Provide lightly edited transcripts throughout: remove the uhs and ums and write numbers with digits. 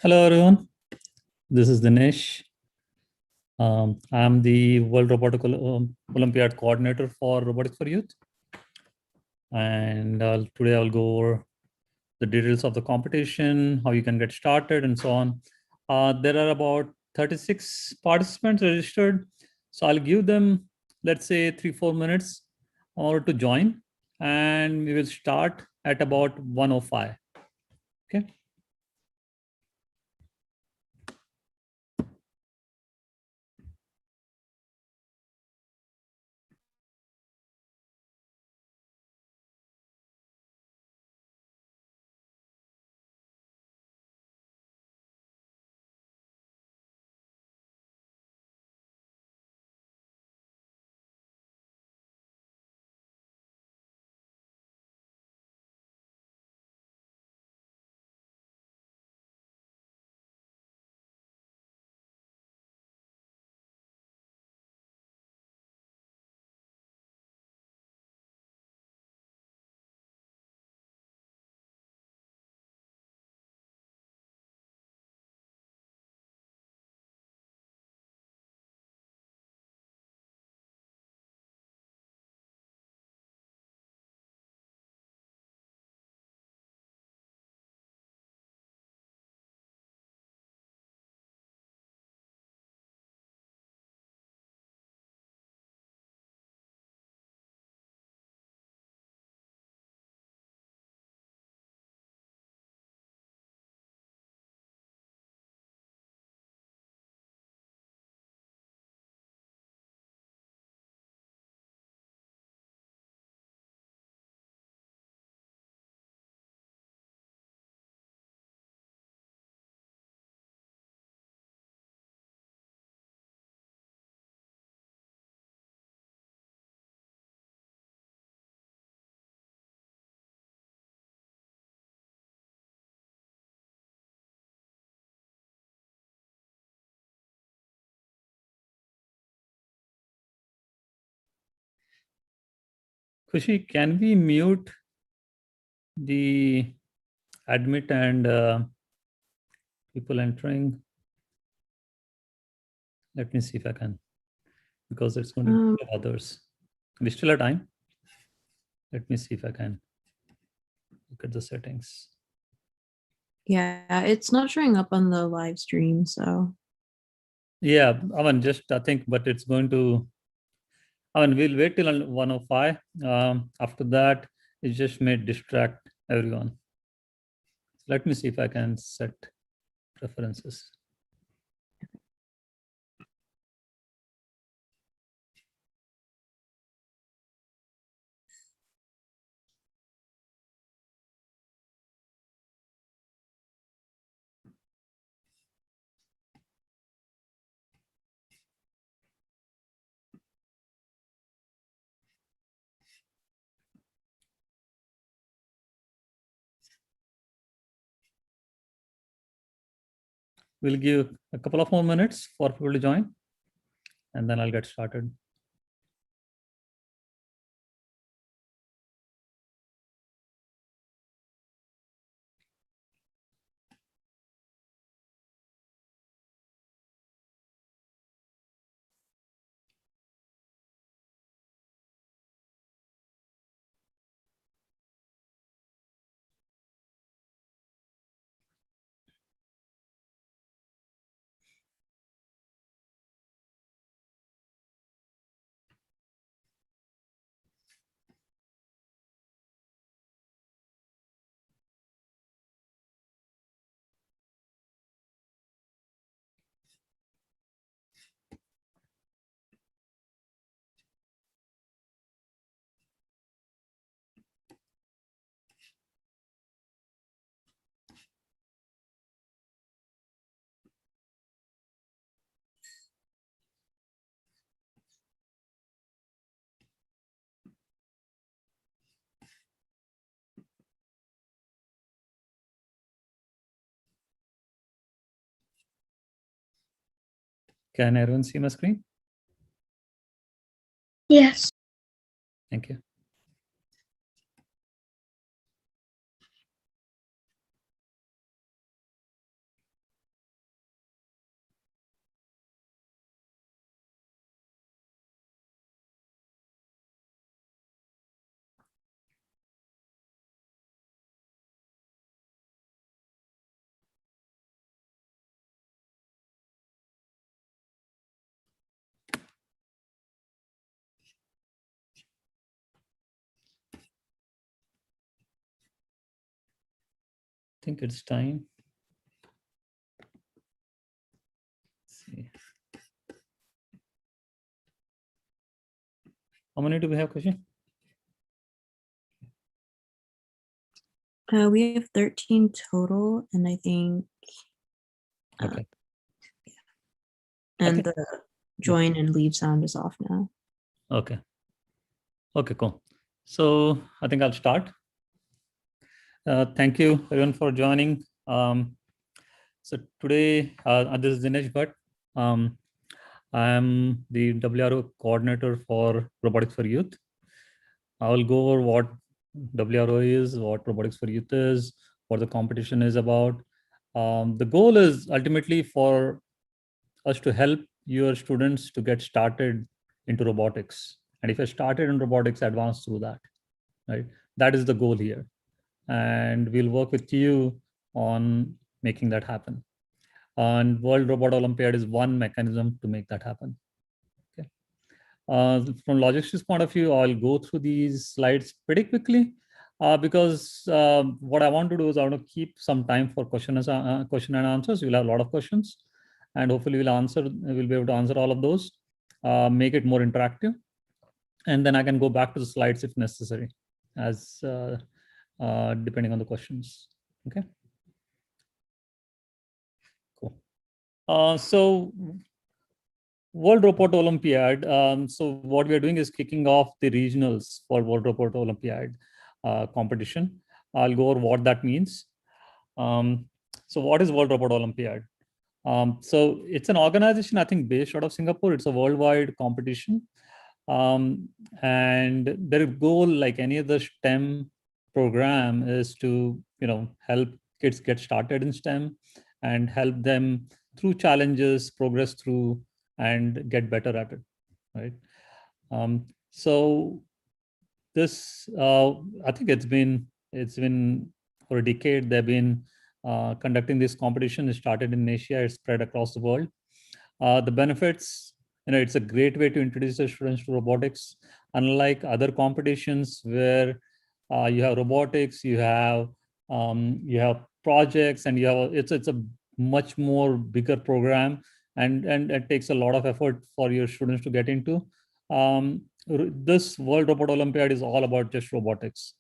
Hello, everyone. This is Dinesh. I'm the World Robotic Olympiad coordinator for Robotics for Youth. And today I'll go over the details of the competition, how you can get started, and so on. There are about 36 participants registered. So I'll give them, let's say, 3-4 minutes in order to join. And we will start at about 1:05. Okay. Kushi, can we mute the admit and people entering? Let me see if I can, because it's going to give others. We still have time. Let me see if I can look at the settings. Yeah, it's not showing up on the live stream, so. Yeah, just I think, but it's going to, we'll wait till 1:05. After that, it just may distract everyone. Let me see if I can set preferences. We'll give a couple of more minutes for people to join, and then I'll get started. Can everyone see my screen? Yes. Thank you. think it's time. Let's see. How many do we have, question? We have 13 total, and I think Okay. and think- the join and leave sound is off now. Okay. Okay, cool. So I think I'll start. Thank you everyone for joining. So today, this is Dinesh Bhatt. I'm the WRO coordinator for Robotics for Youth. I will go over what WRO is, what Robotics for Youth is, what the competition is about. The goal is ultimately for us to help your students to get started into robotics. And if you're started in robotics, advance through that, right? That is the goal here. And we'll work with you on making that happen. And World Robot Olympiad is one mechanism to make that happen. Okay. From logistics point of view, I'll go through these slides pretty quickly because what I want to do is I want to keep some time for question and answers. We'll have a lot of questions, and hopefully we'll be able to answer all of those, make it more interactive, and then I can go back to the slides if necessary, as depending on the questions. Okay. Cool. So World Robot Olympiad. So what we are doing is kicking off the regionals for World Robot Olympiad competition. I'll go over what that means. So what is World Robot Olympiad? So it's an organization, I think, based out of Singapore. It's a worldwide competition. And their goal, like any other STEM program, is to help kids get started in STEM and help them through challenges, progress through, and get better at it, right? So this, I think it's been for a decade. They've been conducting this competition. It started in Asia. It's spread across the world. The benefits, it's a great way to introduce the students to robotics. Unlike other competitions where you have robotics, you have projects, and it's a much more bigger program, and it takes a lot of effort for your students to get into. This World Robot Olympiad is all about just robotics.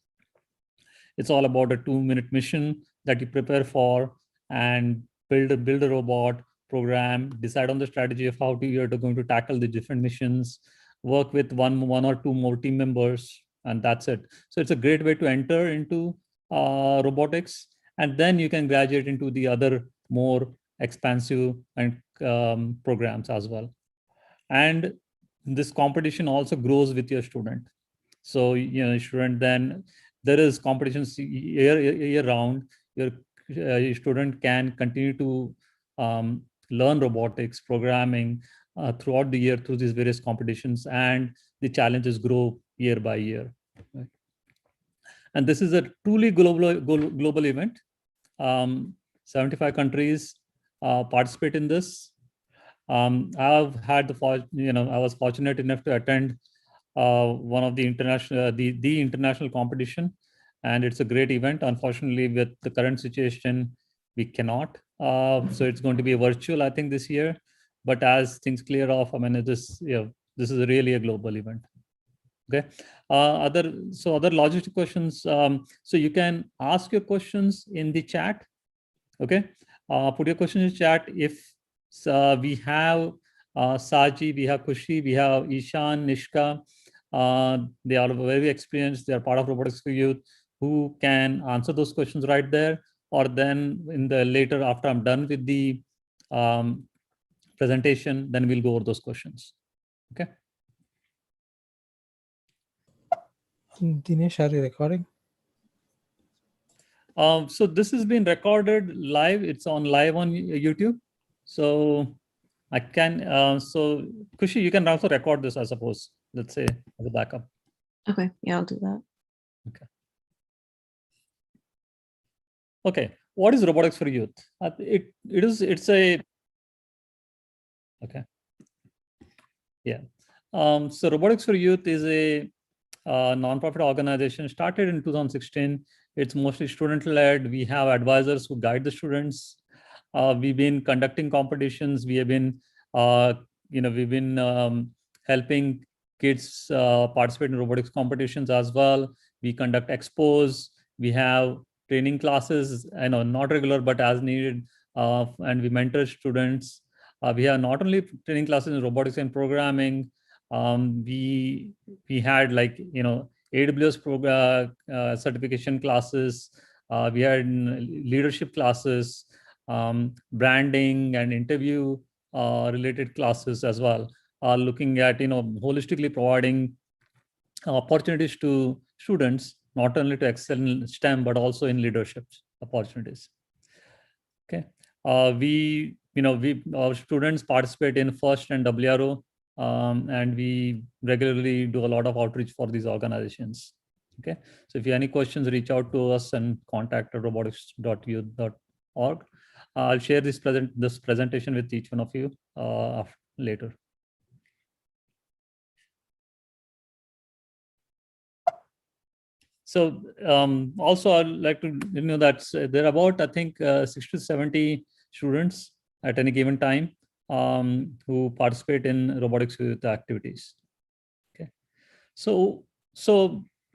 It's all about a 2-minute mission that you prepare for and build a robot, program, decide on the strategy of how you're going to tackle the different missions, work with one or two more team members, and that's it. So it's a great way to enter into robotics, and then you can graduate into the other more expansive and programs as well. And this competition also grows with your student. So student, then there is competitions year round. Your student can continue to learn robotics, programming throughout the year through these various competitions, and the challenges grow year by year. Right? And this is a truly global event. 75 countries participate in this. I've had I was fortunate enough to attend one of the international competition, and it's a great event. Unfortunately, with the current situation, we cannot. So it's going to be virtual, I think, this year. But as things clear off, I mean, this is really a global event. Okay. Other logistic questions. So you can ask your questions in the chat. Okay. Put your questions in chat. If we have Saji, we have Kushi, we have Ishan, Nishka. They are very experienced. They are part of Robotics for Youth, who can answer those questions right there. Or then in the later, after I'm done with the presentation, then we'll go over those questions. Okay. Dinesh, are you recording? So this has been recorded live. It's live on YouTube. So I can, so Kushi, you can also record this, I suppose, let's say, as a backup. Okay, yeah, I'll do that. Okay. Okay, what is Robotics for Youth? It's a, okay. Yeah. So Robotics for Youth is a nonprofit organization started in 2016. It's mostly student-led. We have advisors who guide the students. We've been conducting competitions. We have been, we've been helping kids participate in robotics competitions as well. We conduct expos. We have training classes, not regular, but as needed. And we mentor students. We have not only training classes in robotics and programming. We had AWS certification classes. We had leadership classes, branding and interview related classes as well. Looking at holistically providing opportunities to students, not only to excel in STEM but also in leadership opportunities. Okay, our students participate in FIRST and WRO, and we regularly do a lot of outreach for these organizations. Okay, so if you have any questions, reach out to us and contact at robotics.youth.org. I'll share this presentation with each one of you later. So also I'd like to know that there are about, I think, 60 to 70 students at any given time who participate in robotics youth activities. Okay, so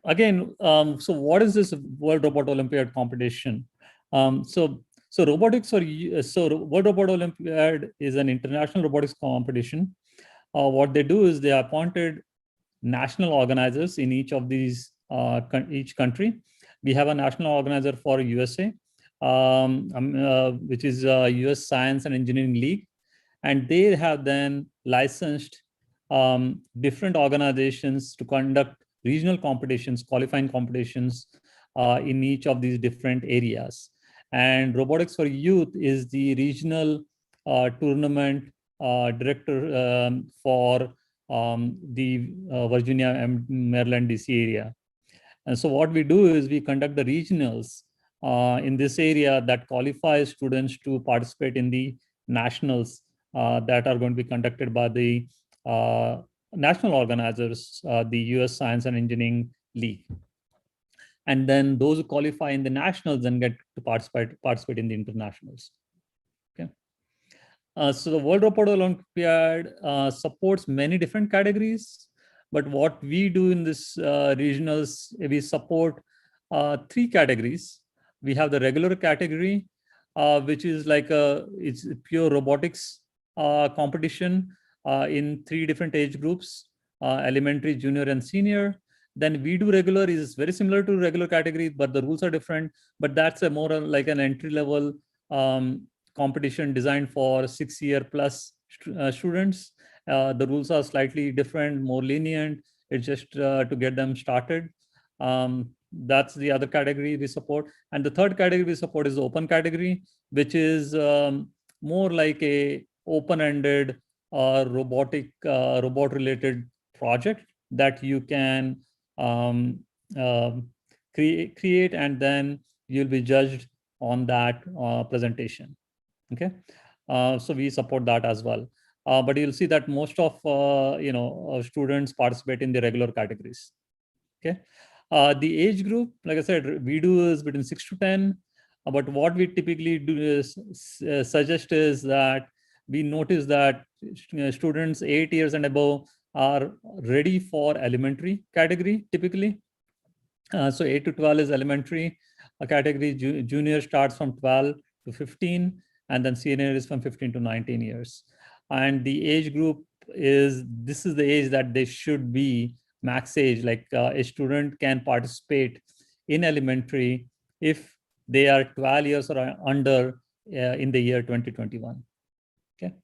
again, so what is this World Robot Olympiad competition? So World Robot Olympiad is an international robotics competition. What they do is they are appointed national organizers in each of these each country. We have a national organizer for USA, which is US Science and Engineering League, and they have then licensed different organizations to conduct regional competitions, qualifying competitions in each of these different areas. And Robotics for Youth is the regional tournament director for the Virginia and Maryland, DC area. And so what we do is we conduct the regionals in this area that qualifies students to participate in the nationals that are going to be conducted by the national organizers, the US Science and Engineering League. And then those who qualify in the nationals then get to participate in the internationals. Okay. So the World Robot Olympiad supports many different categories, but what we do in this regionals, we support 3 categories. We have the regular category, which is like it's pure robotics competition in 3 different age groups, elementary, junior, and senior. Then we do regular is very similar to regular category, but the rules are different. But that's a more like an entry level competition designed for 6-year plus students. The rules are slightly different, more lenient. It's just to get them started. That's the other category we support. And the third category we support is the open category, which is more like a open-ended robot-related project that you can create, and then you'll be judged on that presentation. Okay, so we support that as well. But you'll see that most of students participate in the regular categories. Okay, the age group, like I said, we do is between 6 to 10. But what we typically do is suggest is that we notice that students 8 years and above are ready for elementary category typically. So 8 to 12 is elementary category. Junior starts from 12 to 15, and then senior is from 15 to 19 years. And the age group this is the age that they should be max age, like a student can participate in elementary if they are 12 years or under in the year 2021. Okay,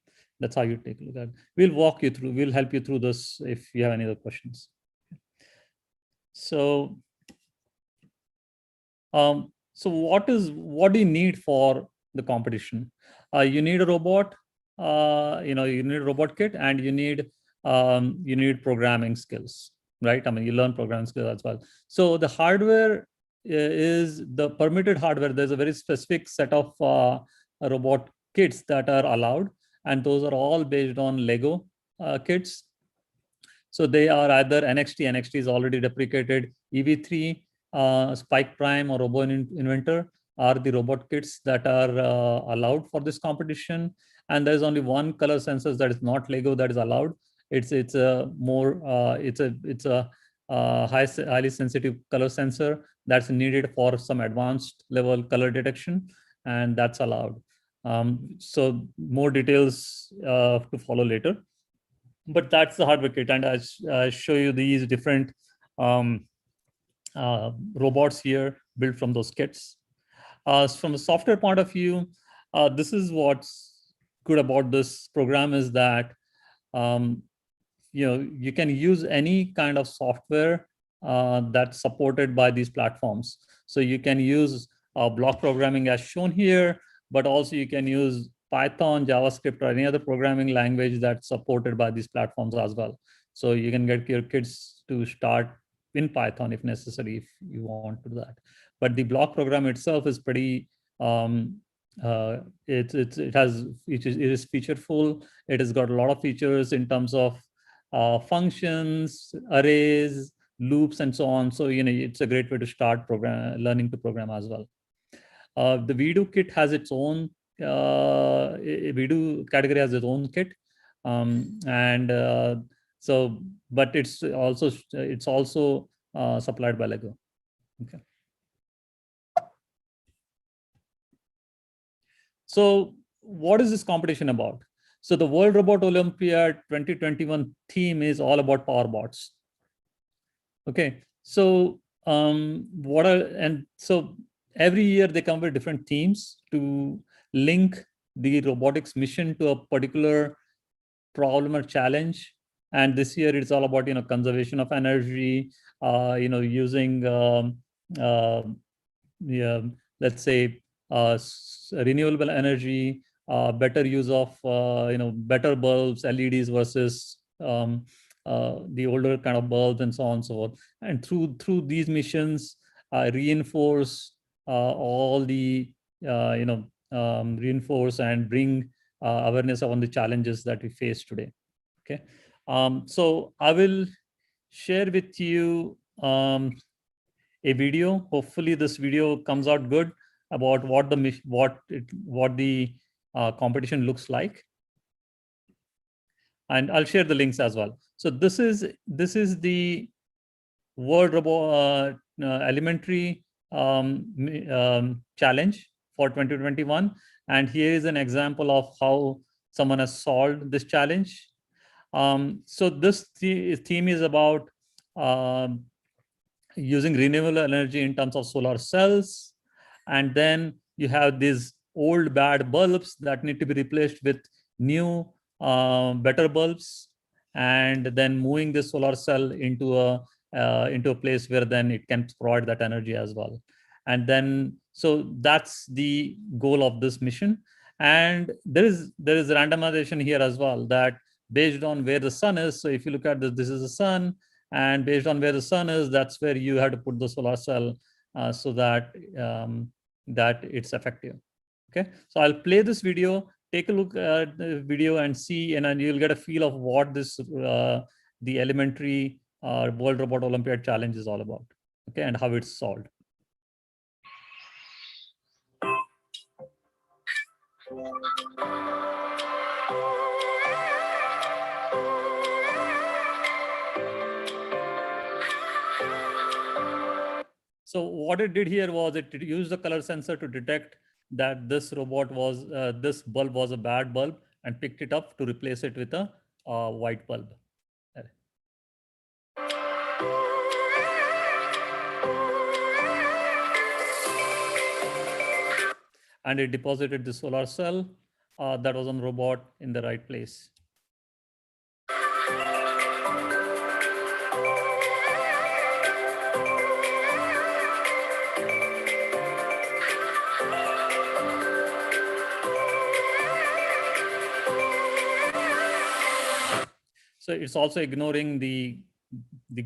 that's how you take a look at it. We'll walk you through, we'll help you through this if you have any other questions. So what do you need for the competition? You need a robot, you need a robot kit, and you need programming skills, right? I mean, you learn programming skills as well. So the hardware is the permitted hardware. There's a very specific set of robot kits that are allowed, and those are all based on Lego kits. So they are either NXT is already deprecated, EV3, Spike Prime or Robo Inventor are the robot kits that are allowed for this competition. And there's only one color sensor that is not Lego that is allowed. It's a more it's a highly sensitive color sensor that's needed for some advanced level color detection, and that's allowed. So more details to follow later. But that's the hardware kit, and I show you these different um, robots here built from those kits. From a software point of view, this is what's good about this program is that um, you can use any kind of software that's supported by these platforms. So you can use block programming as shown here, but also you can use Python, JavaScript, or any other programming language that's supported by these platforms as well. So you can get your kids to start in Python if necessary, if you want to do that. But the block program itself is pretty um, it is featureful. It has got a lot of features in terms of functions, arrays, loops, and so on. So it's a great way to start learning to program as well. The WRO kit has its own WRO category has its own kit, and so but it's also supplied by Lego. Okay. So what is this competition about? So the World Robot Olympiad 2021 theme is all about power bots. Okay, so so every year they come with different themes to link the robotics mission to a particular problem or challenge. And this year it's all about conservation of energy, using yeah, let's say renewable energy, better use of better bulbs, LEDs versus the older kind of bulbs, and so on and so forth. And through these missions, reinforce all the reinforce and bring awareness on the challenges that we face today. Okay, so I will share with you a video. Hopefully this video comes out good about what the competition looks like, and I'll share the links as well. So this is the World Elementary Challenge for 2021, and here is an example of how someone has solved this challenge. So this theme is about using renewable energy in terms of solar cells. And then you have these old bad bulbs that need to be replaced with new better bulbs, and then moving the solar cell into a place where then it can provide that energy as well. And then so that's the goal of this mission. And there is randomization here as well, that based on where the sun is. So if you look at this is the sun, and based on where the sun is, that's where you have to put the solar cell so that that it's effective. Okay, so I'll play this video. Take a look at the video and see, and then you'll get a feel of what this the elementary World Robot Olympiad Challenge is all about. Okay, and how it's solved. So what it did here was it used the color sensor to detect that this robot was, this bulb was a bad bulb, and picked it up to replace it with a white bulb. And it deposited the solar cell that was on robot in the right place. So it's also ignoring the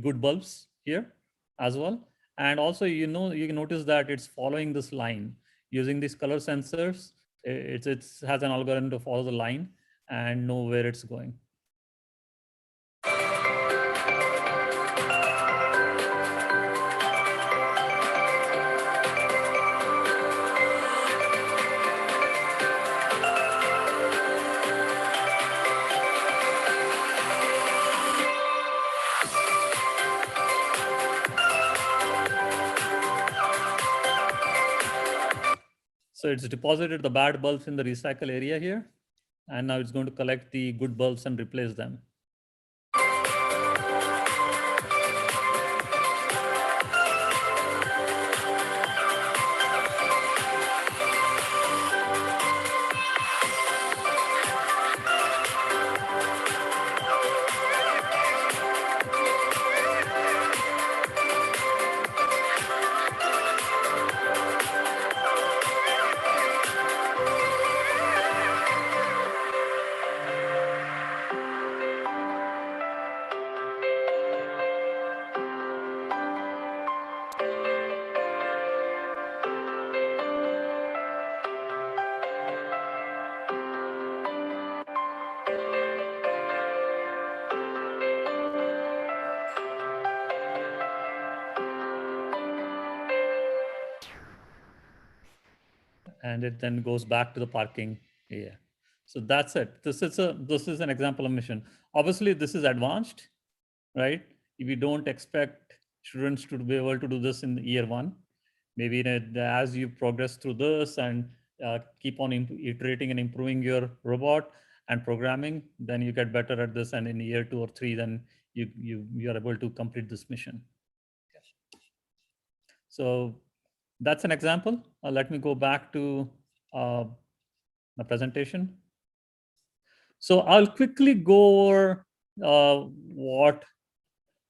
good bulbs here as well. And also, you can notice that it's following this line using these color sensors. It has an algorithm to follow the line and know where it's going. So it's deposited the bad bulbs in the recycle area here. And now it's going to collect the good bulbs and replace them. And it then goes back to the parking area. So that's it. This is an example of mission. Obviously, this is advanced, right? We don't expect students to be able to do this in year one. Maybe as you progress through this and keep on iterating and improving your robot and programming, then you get better at this. And in year 2 or 3, then you are able to complete this mission. So that's an example. Let me go back to my presentation. So I'll quickly go over what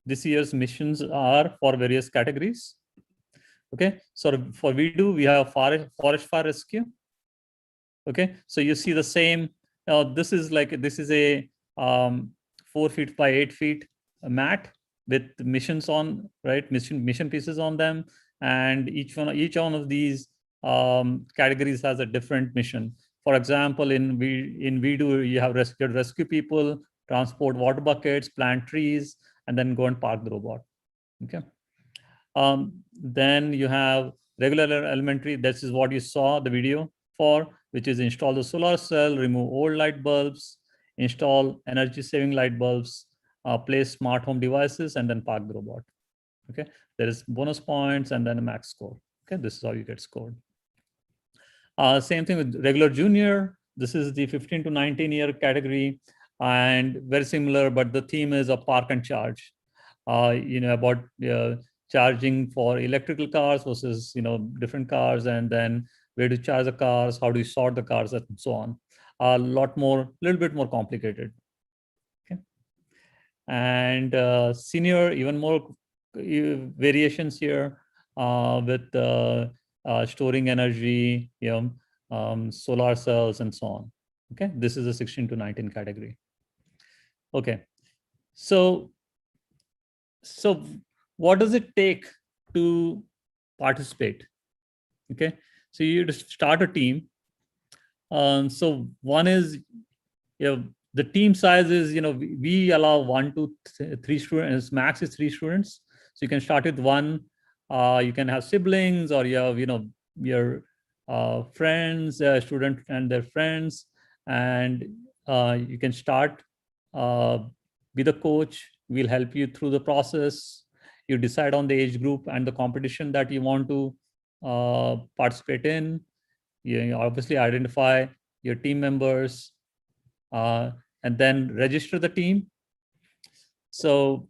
this year's missions are for various categories. Okay, so for we have forest fire rescue. Okay, so you see the same. This is a 4 feet by 8 feet mat with missions on, right? Mission pieces on them, and each one of these categories has a different mission. For example, in VDO, you have rescue people, transport water buckets, plant trees, and then go and park the robot. Okay. Then you have regular elementary. This is what you saw the video for, which is install the solar cell, remove old light bulbs, install energy saving light bulbs, place smart home devices, and then park the robot. Okay, there is bonus points and then a max score. Okay, this is how you get scored. Same thing with regular junior. This is the 15 to 19 year category, and very similar, but the theme is a park and charge. About charging for electrical cars versus different cars, and then where to charge the cars, how do you sort the cars, and so on. A little bit more complicated. Okay, and senior, even more variations here with storing energy, solar cells, and so on. Okay, this is a 16 to 19 category. Okay, so what does it take to participate? Okay, so you just start a team. So one is, the team size is, we allow 1 to 3 students, max is 3 students. So you can start with 1. You can have siblings, or you have, your friends, student and their friends, and you can start, be the coach. We'll help you through the process. You decide on the age group and the competition that you want to participate in. You obviously identify your team members, and then register the team. So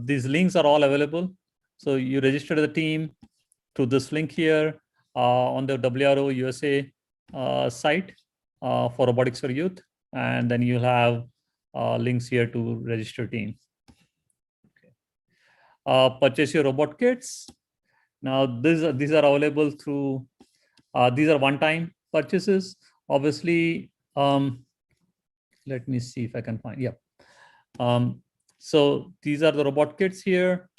these links are all available. So you register the team through this link here on the WRO USA site for Robotics for Youth. And then you'll have links here to register team. Okay. Purchase your robot kits. Now these are available through, these are one-time purchases. Obviously, let me see if I can find, so these are the robot kits here.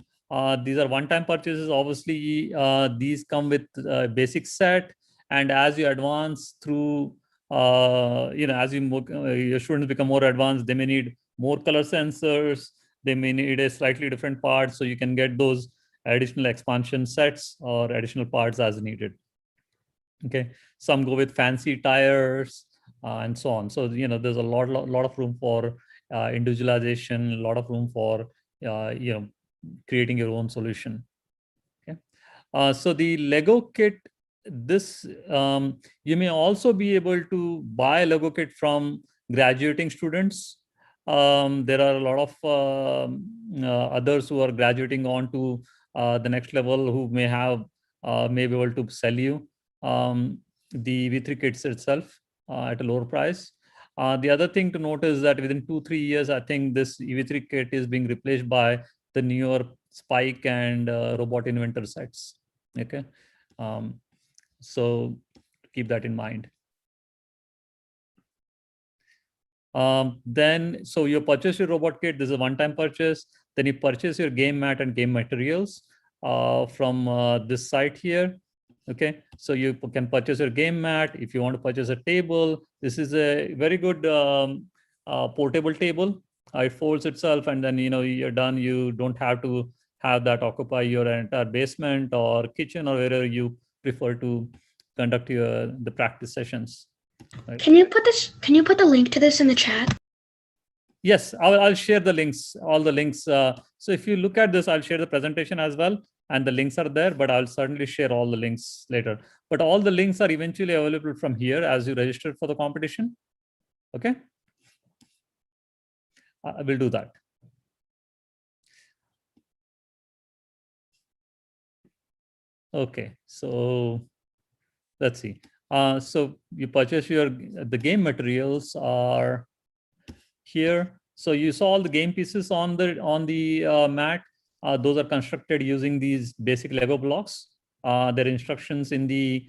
These are one-time purchases. Obviously, these come with a basic set, and as you advance through, as your students become more advanced, they may need more color sensors. They may need a slightly different part, so you can get those additional expansion sets or additional parts as needed. Okay, some go with fancy tires and so on. So there's a lot of room for individualization, a lot of room for creating your own solution. Okay, So the Lego kit, this you may also be able to buy a Lego kit from graduating students. There are a lot of others who are graduating on to the next level who may be able to sell you the V3 kits itself at a lower price. The other thing to note is that within 2-3 years, I think this EV3 kit is being replaced by the newer Spike and Robot Inventor sets. Okay, so keep that in mind. Then, so you purchase your robot kit. This is a one-time purchase. Then you purchase your game mat and game materials from this site here. Okay, so you can purchase your game mat. If you want to purchase a table, this is a very good portable table. It folds itself, and then you're done. You don't have to have that occupy your entire basement or kitchen or wherever you prefer to conduct the practice sessions. Right. Can you put the link to this in the chat? Yes, I'll share the links, all the links. So if you look at this, I'll share the presentation as well, and the links are there, but I'll certainly share all the links later. But all the links are eventually available from here as you register for the competition. Okay. I will do that. Okay, so let's see. So you purchase the game materials are here. So you saw all the game pieces on the mat. Those are constructed using these basic Lego blocks. There are instructions in the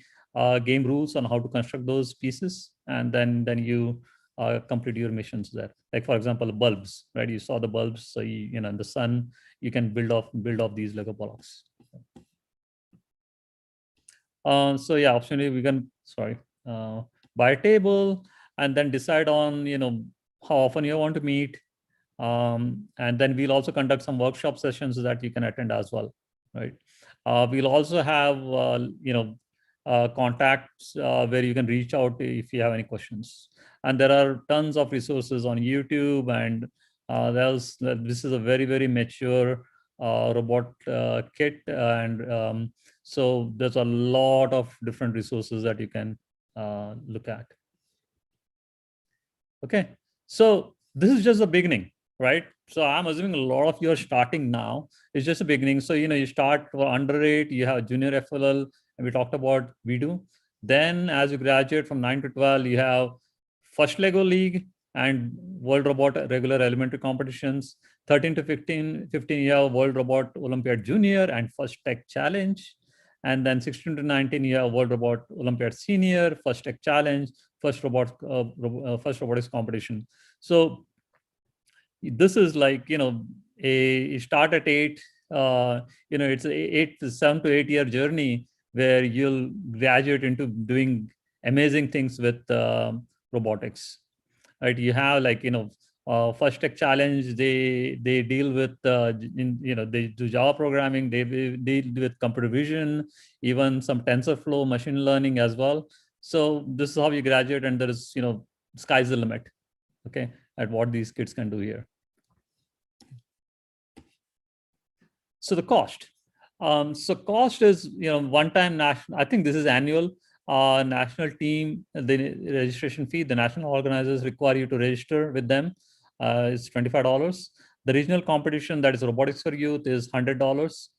game rules on how to construct those pieces, and then you complete your missions there. Like for example, bulbs, right? You saw the bulbs, so in the sun, you can build off these Lego blocks. So yeah, optionally we can buy a table and then decide on how often you want to meet, and then we'll also conduct some workshop sessions that you can attend as well, right? We'll also have contacts where you can reach out if you have any questions, and there are tons of resources on YouTube, and this is a very, very mature robot kit, and so there's a lot of different resources that you can look at. Okay, so this is just the beginning, right? So I'm assuming a lot of you are starting now. It's just a beginning. So you start under 8, you have junior FLL, and we talked about VDO. Then as you graduate from 9 to 12, you have first Lego League and World Robot regular elementary competitions. 13 to 15, you have World Robot Olympiad Junior and First Tech Challenge. And then 16 to 19, you have World Robot Olympiad Senior, First Tech Challenge, First Robotics competition. So this is like, you start at 8, it's a 7 to 8 year journey where you'll graduate into doing amazing things with robotics, right? You have First Tech Challenge, they deal with they do Java programming, they deal with computer vision, even some TensorFlow machine learning as well. So this is how you graduate, and there is sky's the limit, okay, at what these kids can do here. So the cost. So cost is one time national. I think this is annual. National team, the registration fee, the national organizers require you to register with them. It's $25. The regional competition, that is Robotics for Youth, is $100.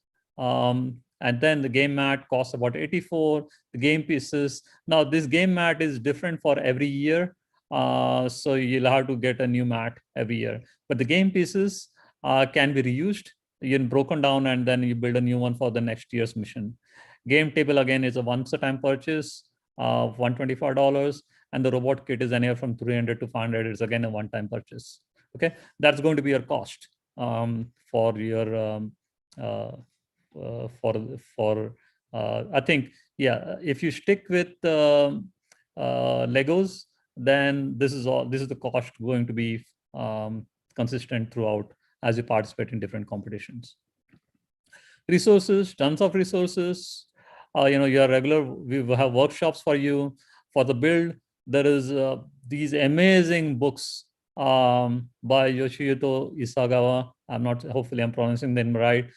And then the game mat costs about $84. The game pieces. Now this game mat is different for every year. So you'll have to get a new mat every year. But the game pieces can be reused. You're broken down, and then you build a new one for the next year's mission. Game table, again, is a once-a-time purchase of $125. And the robot kit is anywhere from $300 to $500. It's again a one-time purchase. Okay, that's going to be your cost for your I think, yeah, if you stick with Legos, then this is the cost going to be consistent throughout as you participate in different competitions. Resources, tons of resources. Your regular, we have workshops for you. For the build, there is these amazing books by Yoshihito Isagawa. Hopefully I'm pronouncing them right.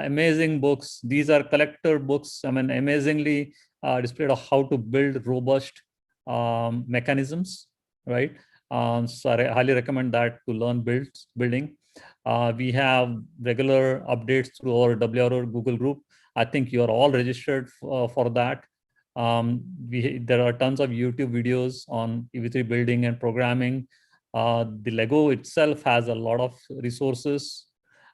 amazing books. These are collector books. I mean, amazingly displayed of how to build robust mechanisms, right? So I highly recommend that to learn building. We have regular updates through our WRO Google group. I think you are all registered for that. There are tons of YouTube videos on EV3 building and programming. The Lego itself has a lot of resources.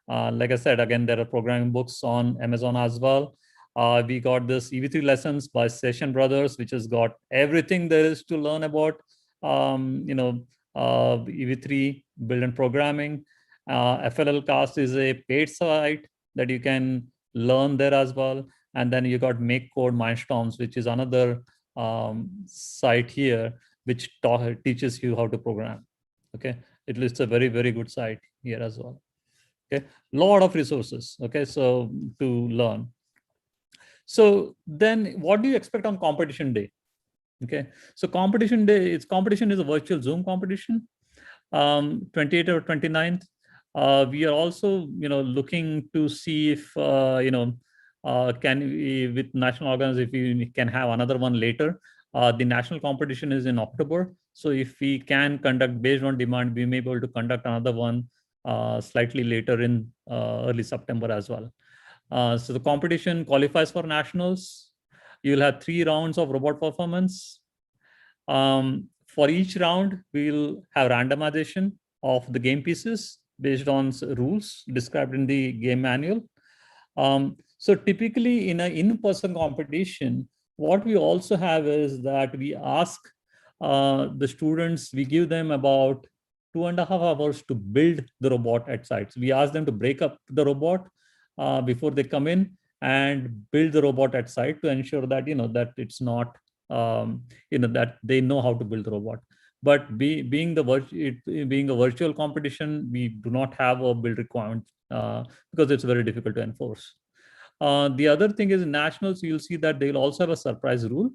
Like I said, again, there are programming books on Amazon as well. We got this EV3 lessons by Session Brothers, which has got everything there is to learn about, EV3 build and programming. FLL Cast is a paid site that you can learn there as well. And then you got Make Code Mindstorms, which is another site here, which teaches you how to program. Okay, it's a very, very good site here as well. Okay, lot of resources. Okay, so to learn. So then what do you expect on competition day? Okay, so competition day, competition is a virtual Zoom competition, 28th or 29th. We are also, looking to see if, can we, with national organs, if we can have another one later. The national competition is in October. So if we can conduct based on demand, we may be able to conduct another one slightly later in early September as well. So the competition qualifies for nationals. You'll have 3 rounds of robot performance. For each round, we'll have randomization of the game pieces based on rules described in the game manual. So typically in an in-person competition, what we also have is that we ask the students, we give them about 2.5 hours to build the robot at sites. We ask them to break up the robot before they come in and build the robot at site to ensure that, that it's not, that they know how to build the robot. But being a virtual competition, we do not have a build requirement because it's very difficult to enforce. The other thing is nationals, you'll see that they'll also have a surprise rule,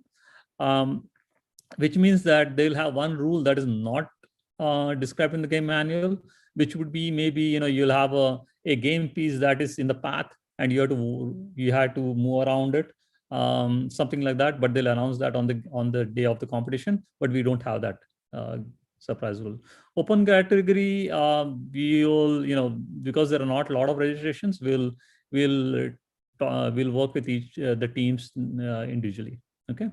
which means that they'll have one rule that is not described in the game manual, which would be maybe, you'll have a game piece that is in the path and you have to move around it, something like that. But they'll announce that on the day of the competition, but we don't have that surprise rule. Open category, we'll, because there are not a lot of registrations, we'll work with each the teams individually. Okay.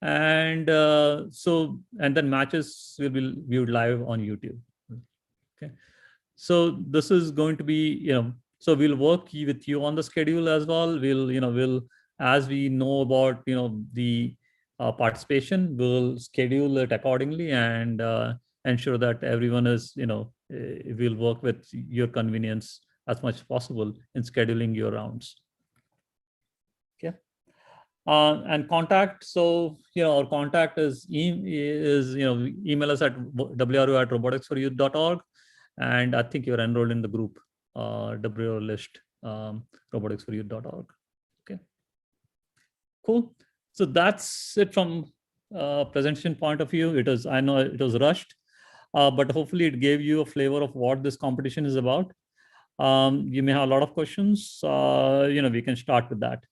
And then matches will be viewed live on YouTube. Okay, so this is going to be, so we'll work with you on the schedule as well. We'll as we know about, the participation, we'll schedule it accordingly and ensure that everyone is, we'll work with your convenience as much as possible in scheduling your rounds. Okay. And contact. So, our contact is email us at wro@roboticsforyouth.org. And I think you're enrolled in the group, WRO list, roboticsforyouth.org. Okay. Cool. So that's it from presentation point of view. I know it was rushed, but hopefully it gave you a flavor of what this competition is about. You may have a lot of questions. We can start with that.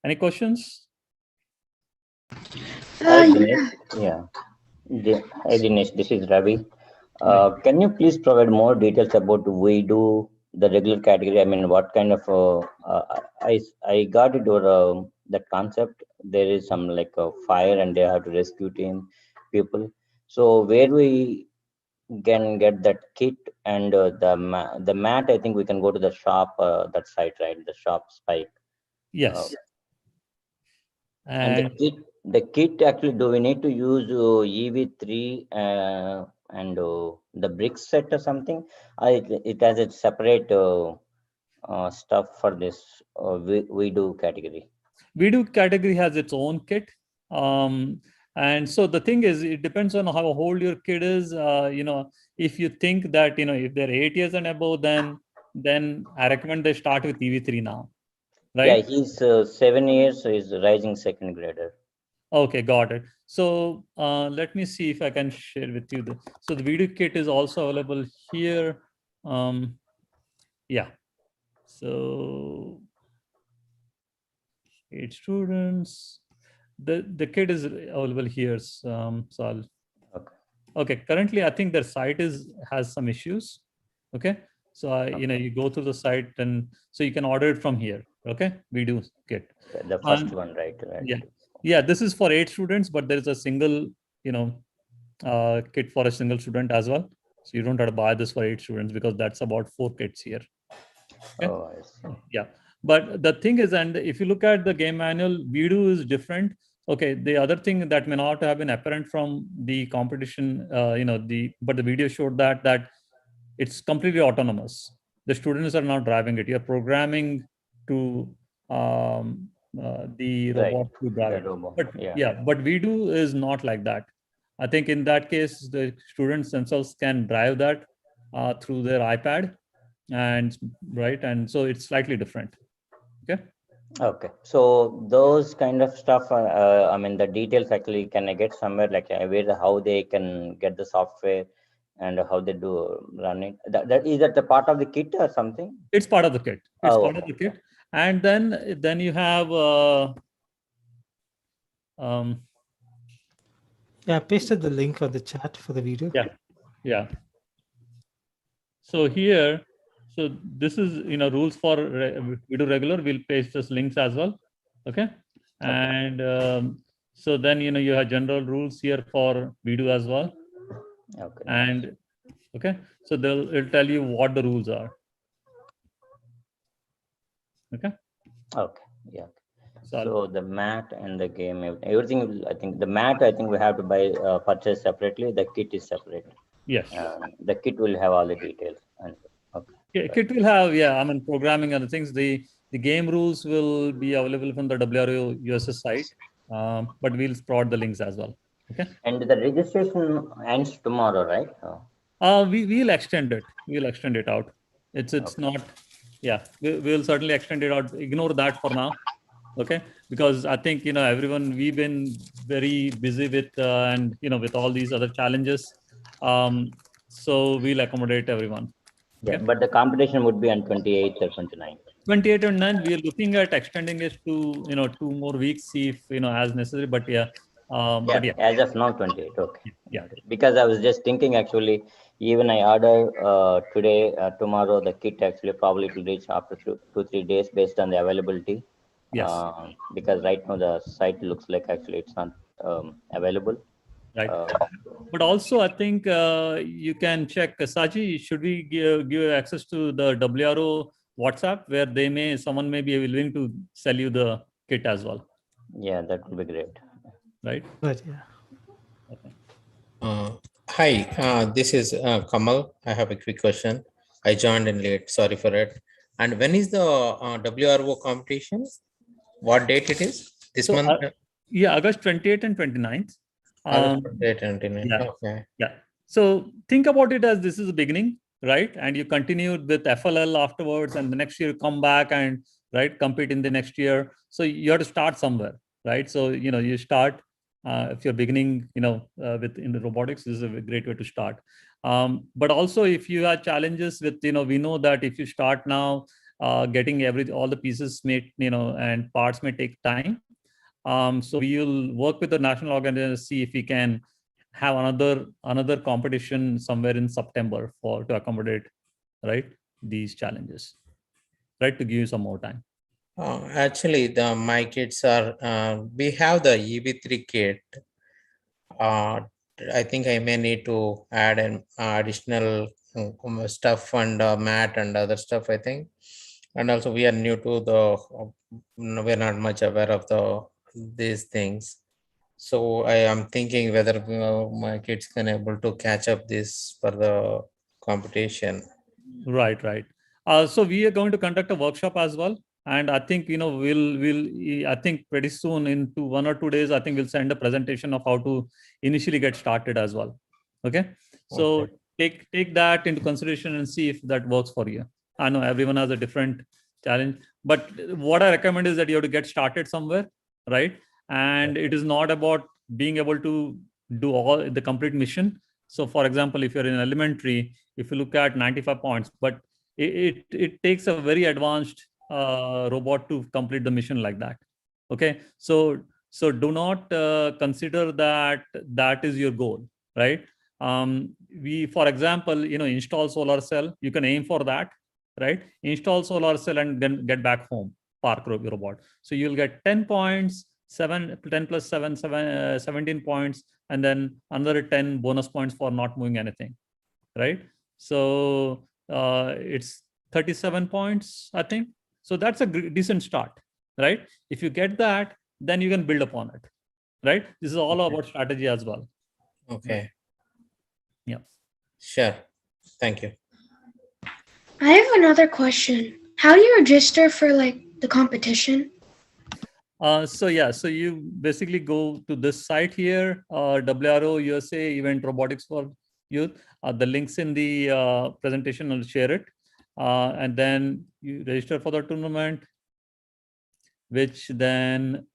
Any questions? Hi, Dinesh. Yeah. Hi, Dinesh. This is Ravi. Can you please provide more details about we do the regular category? I mean, what kind of? I got it or that concept. There is some like a fire and they have to rescue team people. So where we can get that kit and the mat? I think we can go to the shop. That site, right? The shop Spike. Yes. And the kit actually, do we need to use EV3 and the bricks set or something? It has a separate stuff for this we do category. We do category has its own kit. And so the thing is, it depends on how old your kid is. If you think that, if they're 8 years and above, then I recommend they start with EV3 now. right? Yeah, he's 7 years, so he's rising second grader. Okay, got it. So let me see if I can share with you the. So the video kit is also available here. Yeah. So 8 students. The kit is available here. So I'll. Okay. Okay. Currently, I think their site has some issues. Okay. So you go to the site and so you can order it from here. Okay. We do kit. The first one, right? Yeah. Yeah. This is for 8 students, but there is a single, kit for a single student as well. So you don't have to buy this for 8 students because that's about 4 kits here. Okay. Oh, I see. Yeah. But the thing is, and if you look at the game manual, Vido is different. Okay. The other thing that may not have been apparent from the competition, but the video showed that it's completely autonomous. The students are not driving it. You're programming to the Right. robot to drive The it. robot. But Yeah. but Vido is not like that. I think in that case, the students themselves can drive that through their iPad, and so it's slightly different. Okay. Okay. So those kind of stuff, I mean, the details actually, can I get somewhere like where how they can get the software and how they do run it? Is that the part of the kit or something? It's part of the kit. It's part of okay. the kit, and then you have. Yeah, I pasted the link on the chat for the video. Yeah. So here, so this is rules for video regular. We'll paste those links as well. Okay. And so then you have general rules here for video as well. Okay. And okay, so it'll tell you what the rules are. Okay. Okay. Yeah. So So the mat and the game, everything. I think the mat, I think we have to buy purchase separately. The kit is separate. yes. The kit will have all the details. And okay. Kit will have programming and the things. The game rules will be available from the WRO USS site, but we'll prod the links as well. Okay. And the registration ends tomorrow, right? We'll extend it. We'll extend it out. It's Okay. not. Yeah, we'll certainly extend it out. Ignore that for now. Okay, because I think everyone, we've been very busy with and with all these other challenges. So we'll accommodate everyone. Yeah, Okay. but the competition would be on 28th or 29th. 28 and 9, we are looking at extending it to 2 more weeks, see if as necessary. But yeah, as of now 28. Okay. Yeah. Because I was just thinking, actually, even I order today, tomorrow the kit actually probably will reach after 2-3 days based on the availability. Yes. Because right now the site looks like actually it's not available. Right. But also, I think you can check, Saji, should we give access to the WRO WhatsApp where someone may be willing to sell you the kit as well? Yeah, that would be great. Right. Right. Yeah. Okay. Hi, this is Kamal. I have a quick question. I joined in late. Sorry for it. And when is the WRO competition? What date it is? This month? August 28th and 29th. August 29th. Yeah. Okay. Yeah. So think about it as this is the beginning, right? And you continued with FLL afterwards, and the next year you come back and compete in the next year. So you have to start somewhere, right? So you start if you're beginning, with in the robotics, this is a great way to start. But also if you have challenges with, we know that if you start now, getting all the pieces made, and parts may take time. So we will work with the national organization, see if we can have another competition somewhere in September to accommodate these challenges, to give you some more time. Actually, my kids are, we have the EV3 kit. I think I may need to add an additional stuff and mat and other stuff, I think. And also we are new to we're not much aware of these things. So I am thinking whether my kids can able to catch up this for the competition. Right. So we are going to conduct a workshop as well. And I think, I think pretty soon, in 1 or 2 days, I think we'll send a presentation of how to initially get started as well. Okay. So take that into consideration and see if that works for you. I know everyone has a different challenge, but what I recommend is that you have to get started somewhere, right? And it is not about being able to do all the complete mission. So for example, if you're in elementary, if you look at 95 points, but it takes a very advanced robot to complete the mission like that. Okay, so do not consider that that is your goal, right? We, for example, install solar cell. You can aim for that, right? Install solar cell and then get back home, park robot. So you'll get 10 points, 10 plus 7, 17 points, and then another 10 bonus points for not moving anything, right? So it's 37 points, I think. So that's a decent start, right? If you get that, then you can build upon it, right? This is all about strategy as well. Okay. Yeah. Sure. Thank you. I have another question. How do you register for like the competition? So you basically go to this site here, WRO USA Event Robotics for Youth. The links in the presentation, I'll share it. And then you register for the tournament, which then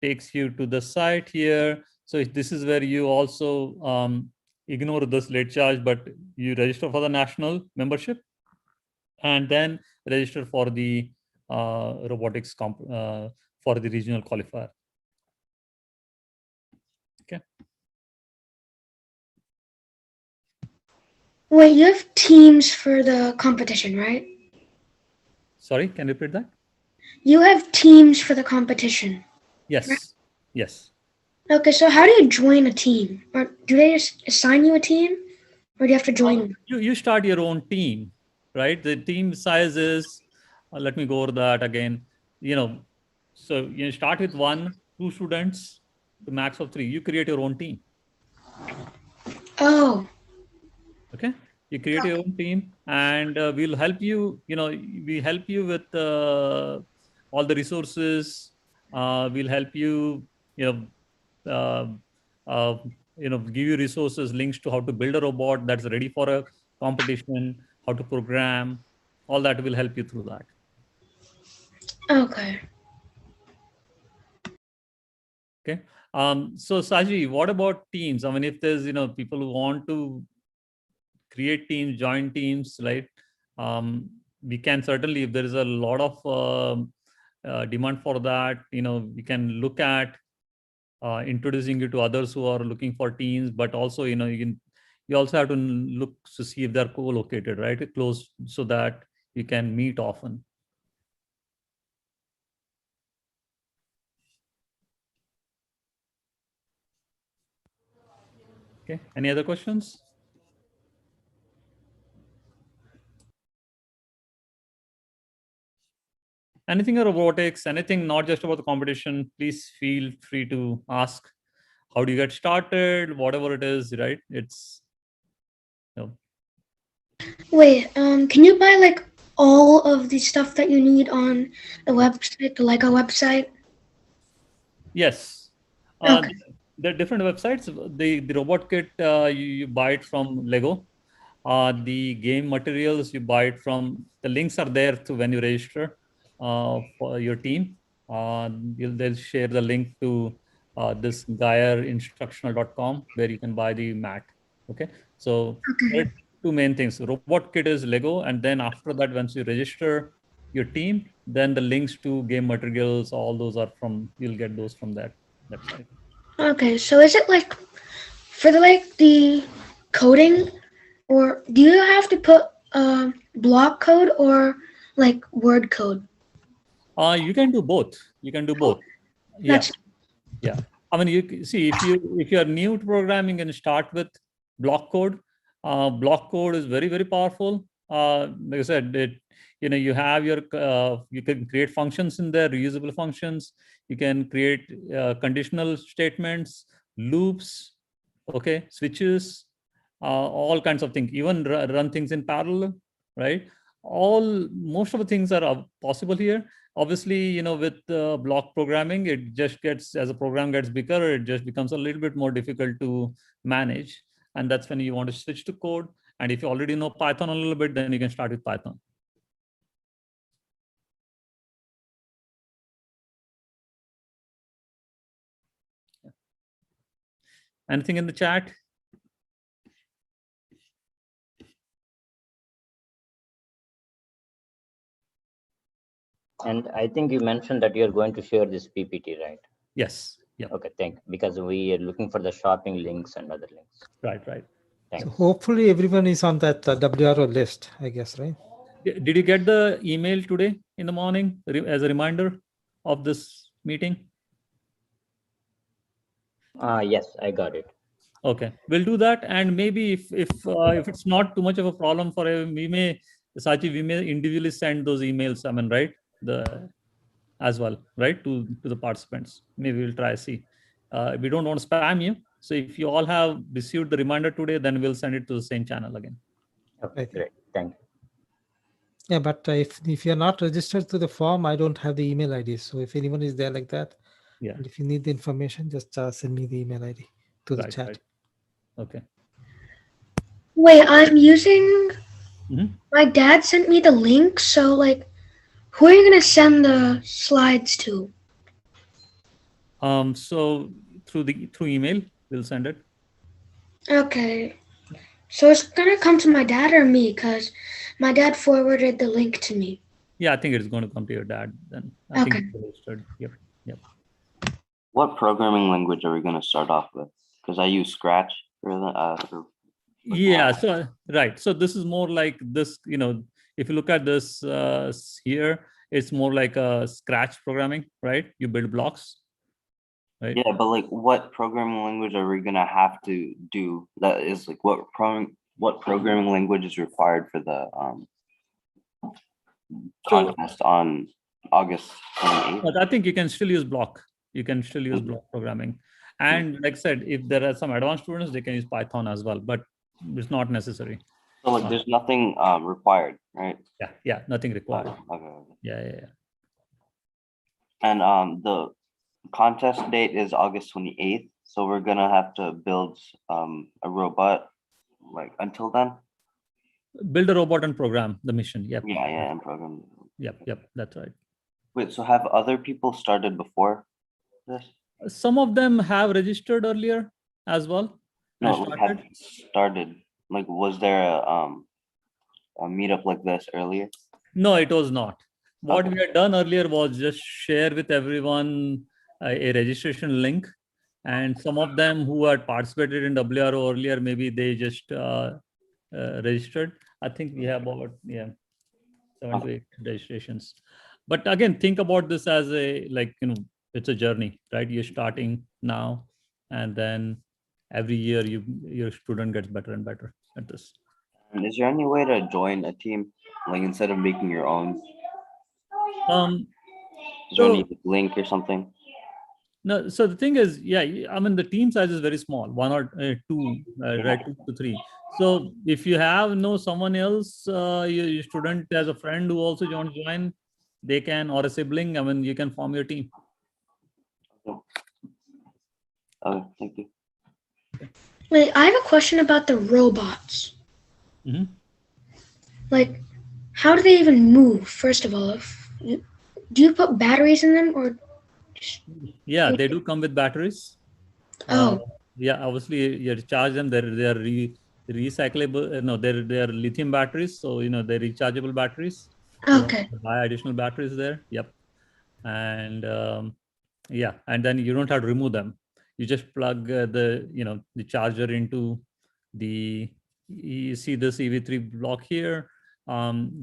takes you to the site here. So this is where you also ignore this late charge, but you register for the national membership and then register for the robotics for the regional qualifier. Okay. Wait, you have teams for the competition, right? Sorry, can you repeat that? You have teams for the competition. Yes. Right. Yes. Okay, so how do you join a team? Or do they just assign you a team? Or do you have to join? You start your own team, right? The team size is, let me go over that again. So you start with 1, 2 students to max of 3. You create your own team. Oh, Okay. You create your own team, and we'll help you. We help you with all the resources. We'll help you. Uh, give you resources, links to how to build a robot that's ready for a competition, how to program. All that will help you through that. okay. Okay. So Saji, what about teams? I mean, if there's people who want to create teams, join teams, right? We can certainly, if there is a lot of demand for that, we can look at introducing you to others who are looking for teams, but also, you also have to look to see if they're co-located, right? Close, so that you can meet often. Okay. Any other questions? Anything in robotics, anything not just about the competition, please feel free to ask. How do you get started? Whatever it is, right? It's Wait, can you buy like all of the stuff that you need on the website, the Lego website? yes. Okay. There are different websites. The robot kit, you buy it from Lego. The game materials, you buy it from, the links are there to when you register for your team. They'll share the link to this guyerinstructional.com where you can buy the mat. Okay. So there are 2 main things. Robot kit is Lego. And then after that, once you register your team, then the links to game materials, all those are you'll get those from that website. Okay, so is it like for the coding, or do you have to put block code or like word code? You can do both. You can do both. Yeah. That's Yeah. I mean, you see, if you are new to programming and start with block code, block code is very, very powerful. Like I said, you have you can create functions in there, reusable functions. You can create conditional statements, loops, okay, switches, all kinds of things, even run things in parallel, right? Most of the things are possible here. Obviously, with block programming, it just gets, as a program gets bigger, it just becomes a little bit more difficult to manage. And that's when you want to switch to code. And if you already know Python a little bit, then you can start with Python. Anything in the chat? And I think you mentioned that you're going to share this PPT, right? Yes. Yeah. Okay, thank you. Because we are looking for the shopping links and other links. Right. Right. Thanks. So hopefully everyone is on that WRO list, I guess, right? Did you get the email today in the morning as a reminder of this meeting? Yes, I got it. Okay, we'll do that, and maybe if it's not too much of a problem for we may, Sachi, we may individually send those emails. I mean, right, as well, right, to the participants. Maybe we'll try see. We don't want to spam you, so if you all have received the reminder today, then we'll send it to the same channel again. Okay, Okay. great. Thank you. Yeah, but if you're not registered to the form, I don't have the email ID. So if anyone is there like that, Yeah. and if you need the information, just send me the email ID to the Right, chat. right. Okay. Wait, I'm using. Mhm. My dad sent me the link, so like, who are you gonna send the slides to? So through email, we'll send it. Okay. So it's gonna come to my dad or me, cause my dad forwarded the link to me. Yeah, I think it's going to come to your dad then. I think Okay. it's registered. Yep. What programming language are we going to start off with? Because I use Scratch for the. Yeah, so right, so this is more like this, if you look at this here, it's more like a Scratch programming, right? You build blocks, right? Yeah, but like, what programming language are we going to have to do? That is like, what programming language is required for the So contest on August 28th? but I think you can still use block. You can still use block programming, and like I said, if there are some advanced students, they can use Python as well, but it's not necessary. So like, there's nothing required, right? Yeah, nothing required. Okay. Yeah. And the contest date is August 28th. So we're gonna have to build a robot like until then. Build a robot and program the mission. Yep. Yeah, and program. Yep. That's right. Wait, so have other people started before this? Some of them have registered earlier as well. No, and like started. have started. Like, was there a meetup like this earlier? No, it was not. What Okay. we had done earlier was just share with everyone a registration link, and some of them who had participated in WRO earlier, maybe they just registered. I think we have about 7 to 8 registrations. But again, think about this as it's a journey, right? You're starting now, and then every year your student gets better and better at this. And is there any way to join a team, like instead of making your own? Is there any link or something? No, so the thing is, I mean, the team size is very small, 1 or 2, right, 2 to 3. So if you have someone else, your student has a friend who also wants to join, they can, or a sibling, I mean, you can form your team. Okay, thank you. Wait, I have a question about the robots. Mhm. Like, how do they even move? First of all, do you put batteries in them or? Yeah, they do come with batteries. Oh. Yeah, obviously you recharge them. They are recyclable. No, they're lithium batteries. So they're rechargeable batteries. Okay. You buy additional batteries there. Yep. And and then you don't have to remove them. You just plug the charger into the. You see this EV3 block here.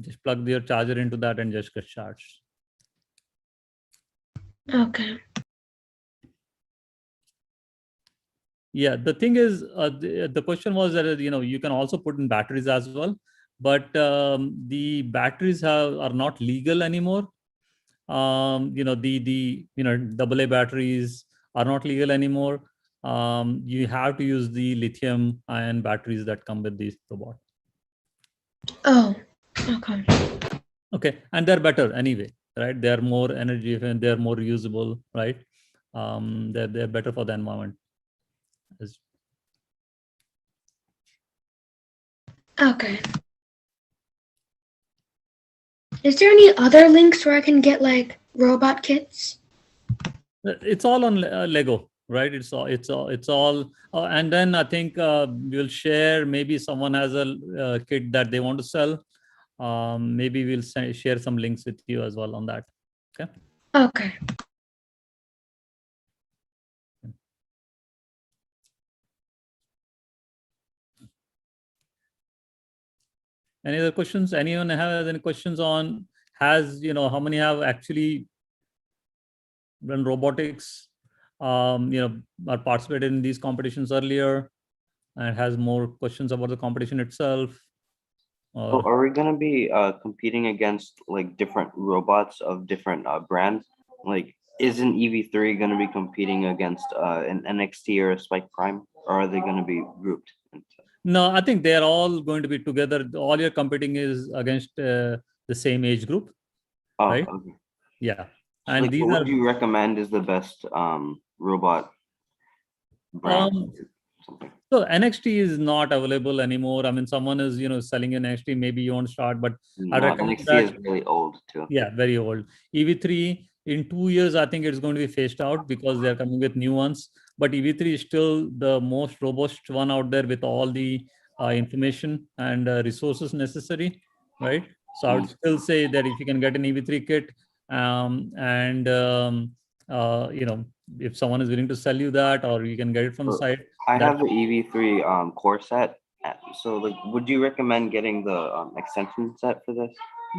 Just plug your charger into that and just get charged. Okay. Yeah, the thing is, the question was that you can also put in batteries as well, but the batteries are not legal anymore. The AA batteries are not legal anymore. You have to use the lithium ion batteries that come with these robot. Oh. Okay. Okay, and they're better anyway, right? They're more energy efficient, they're more reusable, right? They're better for the environment. Okay. Is there any other links where I can get like robot kits? It's all on Lego. right? It's all, and then I think we'll share, maybe someone has a kit that they want to sell. Maybe we'll share some links with you as well on that. Okay. Okay. Any other questions? Anyone has any questions on, how many have actually run robotics, are participated in these competitions earlier, and has more questions about the competition itself? So Or are we gonna be competing against like different robots of different brands? Like, isn't EV3 gonna be competing against an NXT or a Spike Prime, or are they gonna be grouped? no, I think they're all going to be together. All you're competing is against the same age group, Oh, right? okay. Yeah, So, and like, these what are would you recommend is the best robot brand or something? so NXT is not available anymore. I mean, someone is selling an NXT. Maybe you want to start, but I No, recommend NXT is that. really old too. Yeah, very old. EV3 in 2 years, I think it's going to be phased out because they're coming with new ones. But EV3 is still the most robust one out there with all the information and resources necessary, right? So I would still say that if you can get an EV3 kit, and if someone is willing to sell you that, or you can get it from the So, site. I That have the EV3 core set. So, like, would you recommend getting the extension set for this?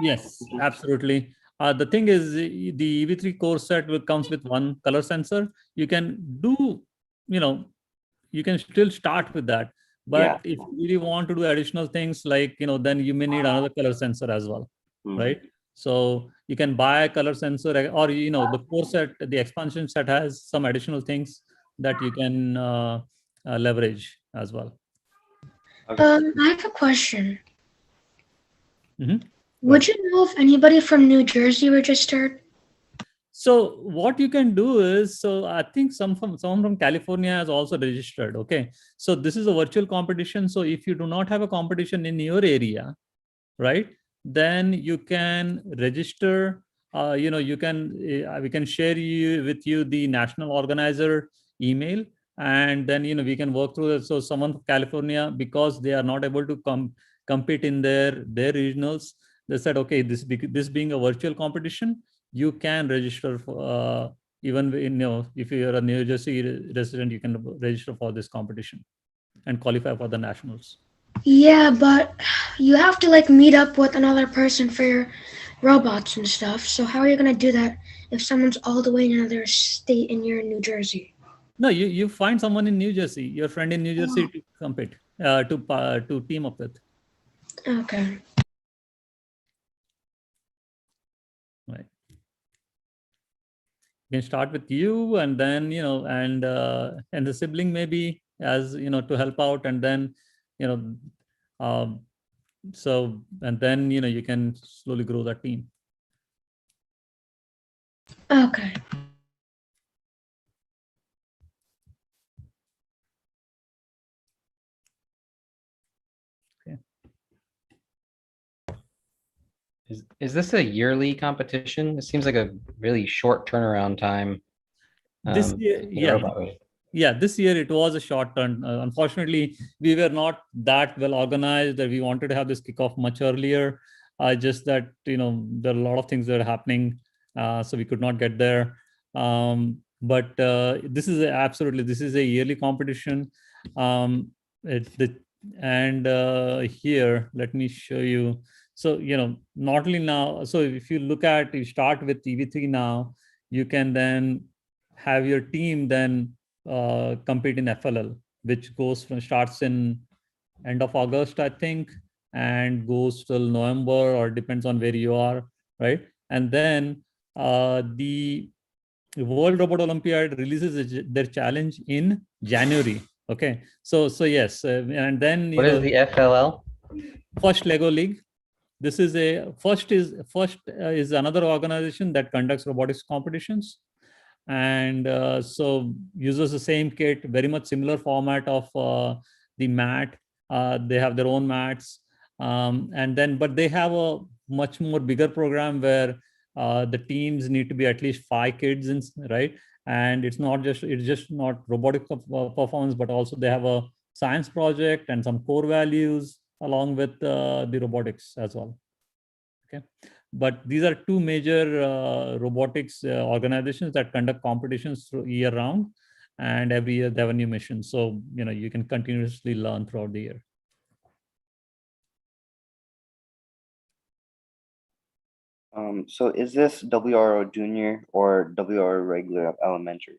Yes, absolutely. The thing is, the EV3 core set comes with one color sensor. You can do, you know, you can still start with that. Yeah. But if you really want to do additional things, like, then you may need another color sensor as well, right? So you can buy a color sensor, or, the core set, the expansion set has some additional things that you can leverage as well. I have a question. Mhm. Would you know if anybody from New Jersey registered? So what you can do is, so I think someone from California has also registered. Okay. So this is a virtual competition. So if you do not have a competition in your area, right, then you can register. We can share with you the national organizer email, and then we can work through it. So someone from California, because they are not able to compete in their regionals, they said, okay, this being a virtual competition, you can register for, even if you're a New Jersey resident, you can register for this competition and qualify for the nationals. Yeah, but you have to like meet up with another person for your robots and stuff. So how are you gonna do that if someone's all the way in another state and you're in New Jersey? No, you find someone in New Jersey, your friend in New Jersey, to compete, to team up with. Okay. Right. You can start with you, and then and the sibling maybe, as to help out, and then so, and then you can slowly grow that team. Okay. Is this a yearly competition? It seems like a really short turnaround time. This year, in yeah. robot race. Yeah, this year it was a short turn. Unfortunately, we were not that well organized that we wanted to have this kickoff much earlier. Just that, there are a lot of things that are happening, so we could not get there. But this is this is a yearly competition. Here, let me show you. So, not only now, so if you start with EV3 now, you can then have your team then compete in FLL, which starts in end of August, I think, and goes till November, or depends on where you are, right? And then the World Robot Olympiad releases their challenge in January. Okay, so yes, and then What is the FLL? First Lego League. This is is another organization that conducts robotics competitions, and so uses the same kit, very much similar format of the mat. They have their own mats, but they have a much more bigger program where the teams need to be at least 5 kids, right? And it's just not robotic performance, but also they have a science project and some core values along with the robotics as well. Okay, but these are 2 major robotics organizations that conduct competitions year round, and every year they have a new mission. So you can continuously learn throughout the year. So is this WRO junior or WRO regular elementary?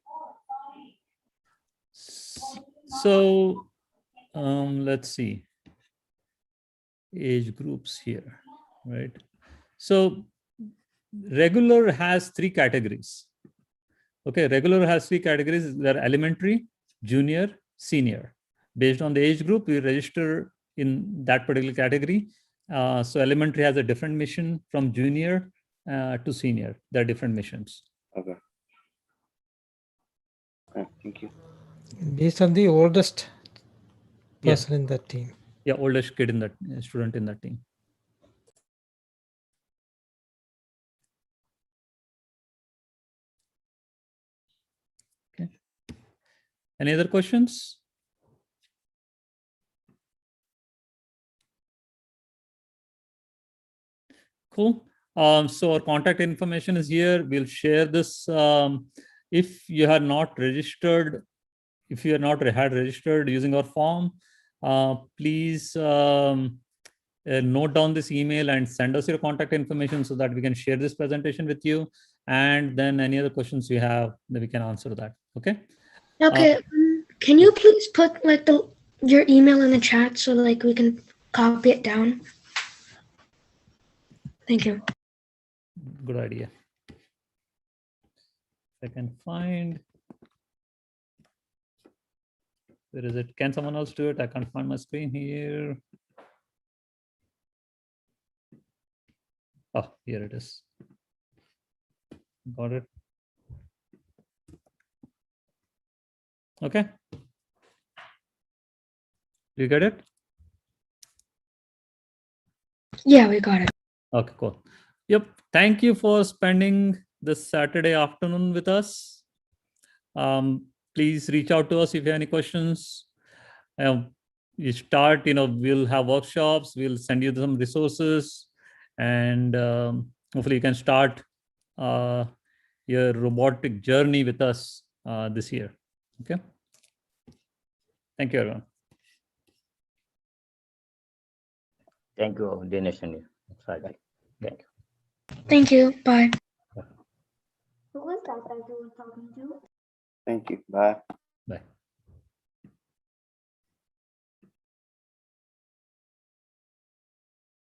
So let's see age groups here, right? So regular has 3 categories. Okay, regular has 3 categories. They're elementary, junior, senior. Based on the age group, we register in that particular category. So elementary has a different mission from junior to senior. There are different missions. Okay. Thank you. Based on the oldest Yeah. person in that team. Yeah, oldest kid in that student in that team. Okay. Any other questions? Cool. So our contact information is here. We'll share this. If you have not registered, if you are not had registered using our form, please note down this email and send us your contact information so that we can share this presentation with you. And then any other questions you have, that we can answer that. Okay. Okay. Can you please put like your email in the chat so like we can copy it down? Thank you. Good idea. If I can find. Where is it? Can someone else do it? I can't find my screen here. Oh, here it is. Got it. Okay. You get it? Yeah, we got it. Okay, cool. Yep. Thank you for spending this Saturday afternoon with us. Please reach out to us if you have any questions. You start, we'll have workshops, we'll send you some resources, and hopefully you can start your robotic journey with us this year. Okay. Thank you, everyone. Thank you, Dinesh and Sagar. Thank you. Thank you. Bye. Thank you. Bye.